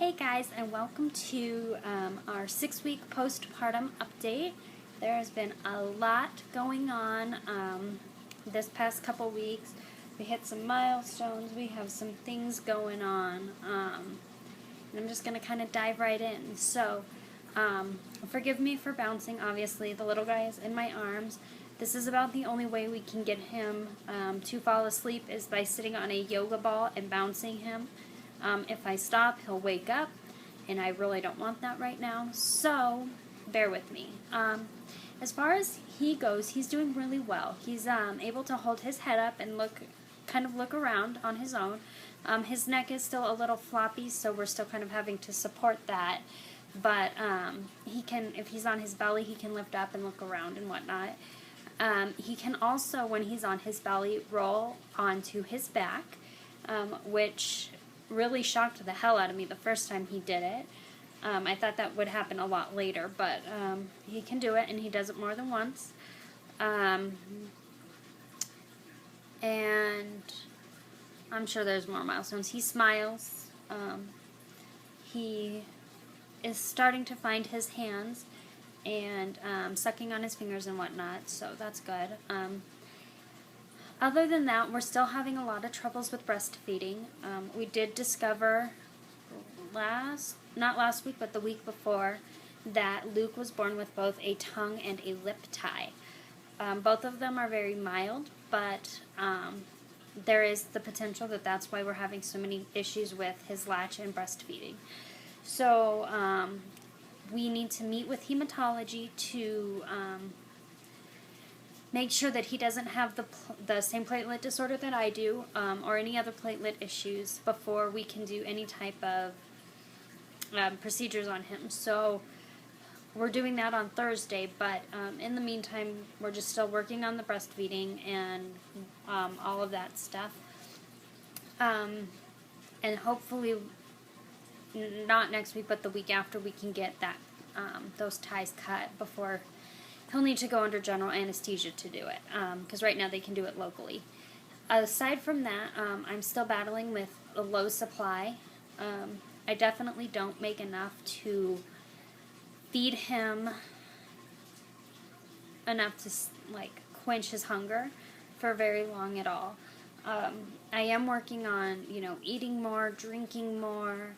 Hey guys, and welcome to our 6-week postpartum update. There has been a lot going on this past couple weeks. We hit some milestones, we have some things going on, and I'm just going to kind of dive right in. So, forgive me for bouncing, obviously. The little guy is in my arms. This is about the only way we can get him to fall asleep is by sitting on a yoga ball and bouncing him. If I stop, he'll wake up, and I really don't want that right now, so bear with me. As far as he goes, he's doing really well. He's able to hold his head up and look around on his own. His neck is still a little floppy, so we're still kind of having to support that, but he can, if he's on his belly, he can lift up and look around and whatnot. He can also, when he's on his belly, roll onto his back, which really shocked the hell out of me the first time he did it. I thought that would happen a lot later, but he can do it, and he does it more than once. And I'm sure there's more milestones. He smiles. He is starting to find his hands and sucking on his fingers and whatnot, so that's good. Other than that, we're still having a lot of troubles with breastfeeding. We did discover not last week, but the week before, that Luke was born with both a tongue and a lip tie. Both of them are very mild, but there is the potential that that's why we're having so many issues with his latch and breastfeeding. So we need to meet with hematology to make sure that he doesn't have the same platelet disorder that I do, or any other platelet issues before we can do any type of procedures on him. So we're doing that on Thursday, but in the meantime, we're just still working on the breastfeeding and all of that stuff. And hopefully, not next week, but the week after, we can get that those ties cut before he'll need to go under general anesthesia to do it, because right now they can do it locally. Aside from that, I'm still battling with a low supply. I definitely don't make enough to feed him enough to quench his hunger for very long at all. I am working on, eating more, drinking more,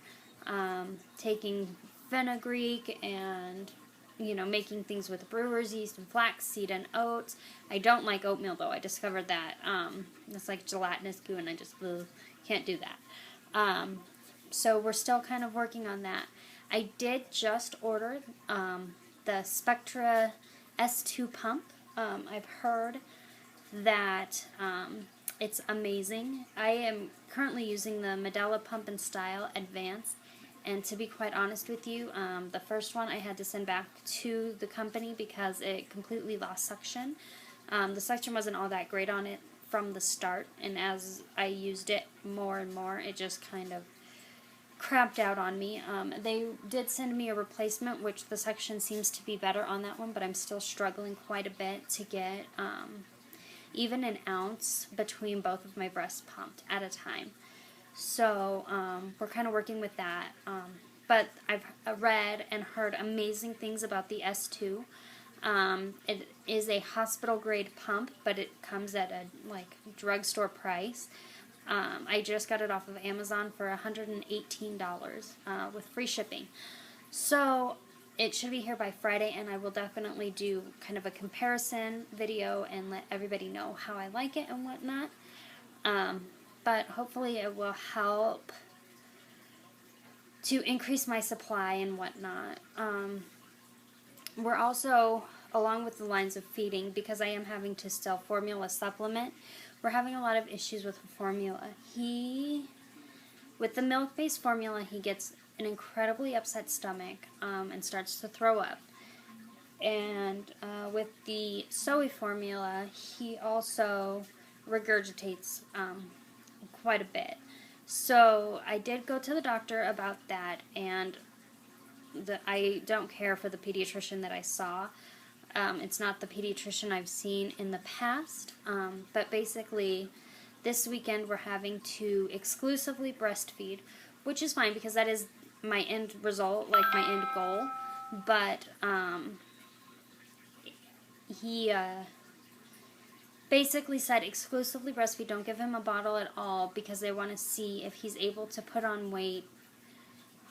taking fenugreek and making things with brewer's yeast and flaxseed and oats. I don't like oatmeal, though. I discovered that. It's like gelatinous goo, and I just can't do that. So we're still kind of working on that. I did just order the Spectra S2 pump. I've heard that it's amazing. I am currently using the Medela Pump and Style Advance. And to be quite honest with you, the first one I had to send back to the company because it completely lost suction. The suction wasn't all that great on it from the start, and as I used it more and more, it just kind of crapped out on me. They did send me a replacement, which the suction seems to be better on that one, but I'm still struggling quite a bit to get even an ounce between both of my breasts pumped at a time. So we're kind of working with that, but I've read and heard amazing things about the S2. It is a hospital grade pump, but it comes at a drugstore price. I just got it off of Amazon for $118 with free shipping. So it should be here by Friday, and I will definitely do kind of a comparison video and let everybody know how I like it and whatnot. But hopefully it will help to increase my supply and whatnot. We're also, along with the lines of feeding, because I am having to still formula supplement, we're having a lot of issues with formula. With the milk-based formula, he gets an incredibly upset stomach and starts to throw up. And with the soy formula, he also regurgitates quite a bit. So I did go to the doctor about that, and I don't care for the pediatrician that I saw. It's not the pediatrician I've seen in the past, but basically this weekend we're having to exclusively breastfeed, which is fine because that is my end result, like my end goal, but he basically said exclusively breastfeed, don't give him a bottle at all, because they want to see if he's able to put on weight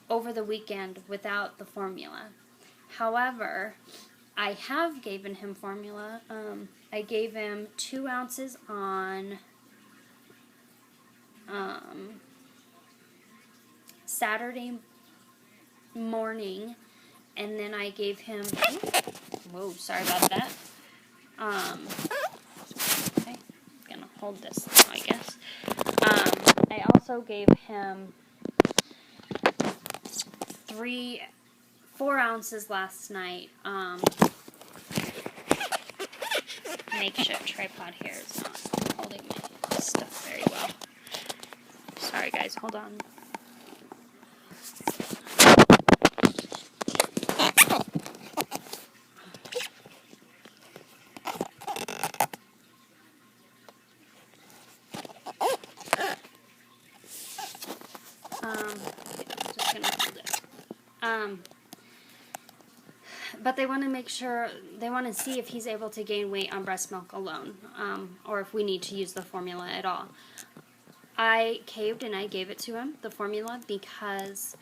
over the weekend without the formula. However, I have given him formula. I gave him 2 ounces on Saturday morning, and then I gave him, whoa, sorry about that. Okay, I'm gonna hold this now, I guess. I also gave him 4 ounces last night. Makeshift tripod here is not holding my stuff very well. Sorry guys, hold on. Just gonna hold it. But they want to make sure, they want to see if he's able to gain weight on breast milk alone, or if we need to use the formula at all. I caved and I gave it to him, the formula, because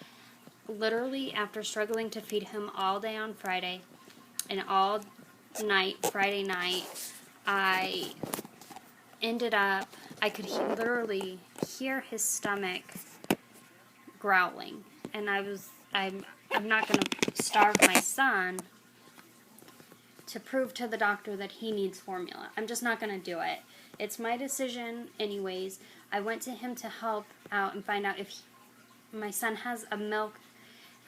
literally after struggling to feed him all day on Friday and all night Friday night, I ended up, I could literally hear his stomach growling, and I'm not going to starve my son to prove to the doctor that he needs formula. I'm just not going to do it. It's my decision anyways. I went to him to help out and find out if my son has a milk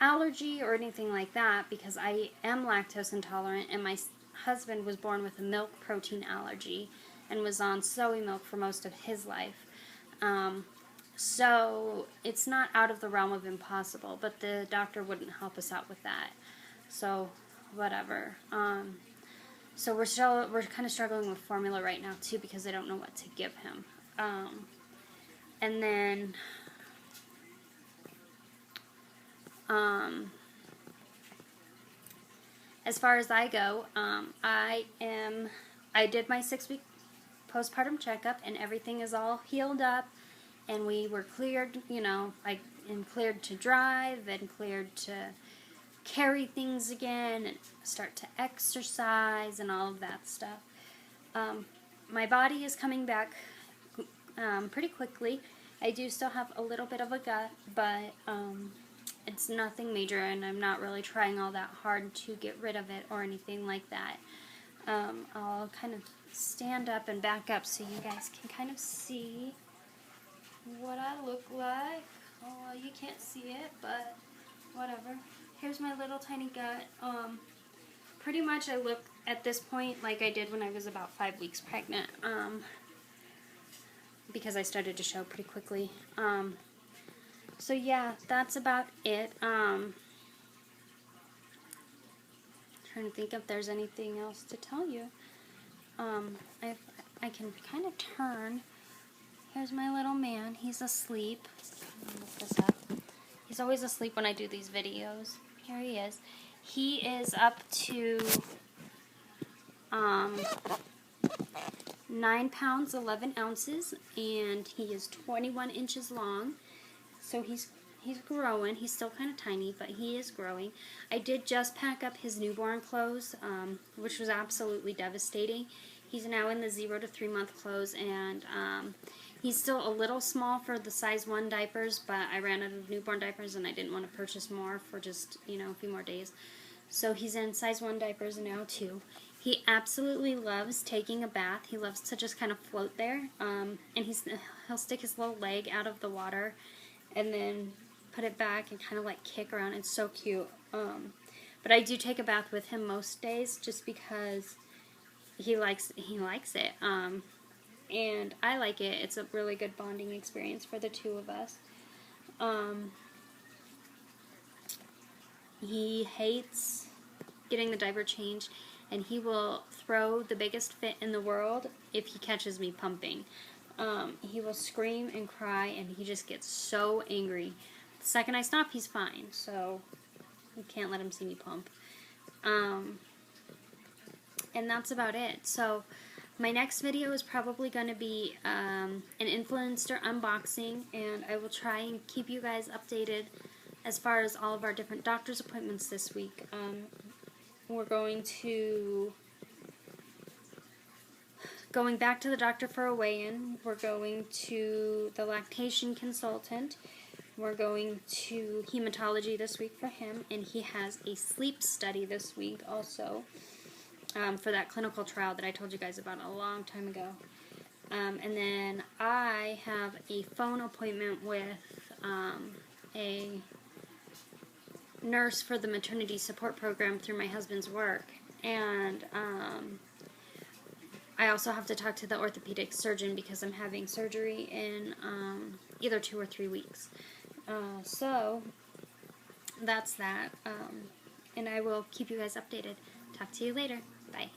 allergy or anything like that, because I am lactose intolerant, and my husband was born with a milk protein allergy and was on soy milk for most of his life. So it's not out of the realm of impossible, but the doctor wouldn't help us out with that. So whatever. So we're kind of struggling with formula right now too, because I don't know what to give him. And then as far as I go, I did my 6-week postpartum checkup, and everything is all healed up. And we were cleared, I am cleared to drive and cleared to carry things again and start to exercise and all of that stuff. My body is coming back pretty quickly. I do still have a little bit of a gut, but it's nothing major, and I'm not really trying all that hard to get rid of it or anything like that. I'll kind of stand up and back up so you guys can kind of see what I look like. Oh, well, you can't see it, but whatever. Here's my little tiny gut. Pretty much I look at this point like I did when I was about 5 weeks pregnant, because I started to show pretty quickly. So yeah, that's about it. Trying to think if there's anything else to tell you. I can kind of turn. Here's my little man. He's asleep. Let me look this up. He's always asleep when I do these videos. Here he is. He is up to 9 pounds, 11 ounces, and he is 21 inches long. So he's growing. He's still kind of tiny, but he is growing. I did just pack up his newborn clothes, which was absolutely devastating. He's now in the 0 to 3 month clothes, and he's still a little small for the size 1 diapers, but I ran out of newborn diapers and I didn't want to purchase more for just, a few more days. So he's in size 1 diapers now too. He absolutely loves taking a bath. He loves to just kind of float there, and he'll stick his little leg out of the water and then put it back and kind of like kick around. It's so cute. But I do take a bath with him most days just because he likes it. And I like it. It's a really good bonding experience for the two of us. He hates getting the diaper changed, and he will throw the biggest fit in the world if he catches me pumping. He will scream and cry, and he just gets so angry. the second I stop, he's fine. So you can't let him see me plump. And that's about it. So my next video is probably going to be an influencer unboxing, and I will try and keep you guys updated as far as all of our different doctor's appointments this week. We're going back to the doctor for a weigh-in. We're going to the lactation consultant. We're going to hematology this week for him, and he has a sleep study this week also for that clinical trial that I told you guys about a long time ago. And then I have a phone appointment with a nurse for the maternity support program through my husband's work, and I also have to talk to the orthopedic surgeon because I'm having surgery in either 2 or 3 weeks. So that's that, and I will keep you guys updated. Talk to you later. Bye.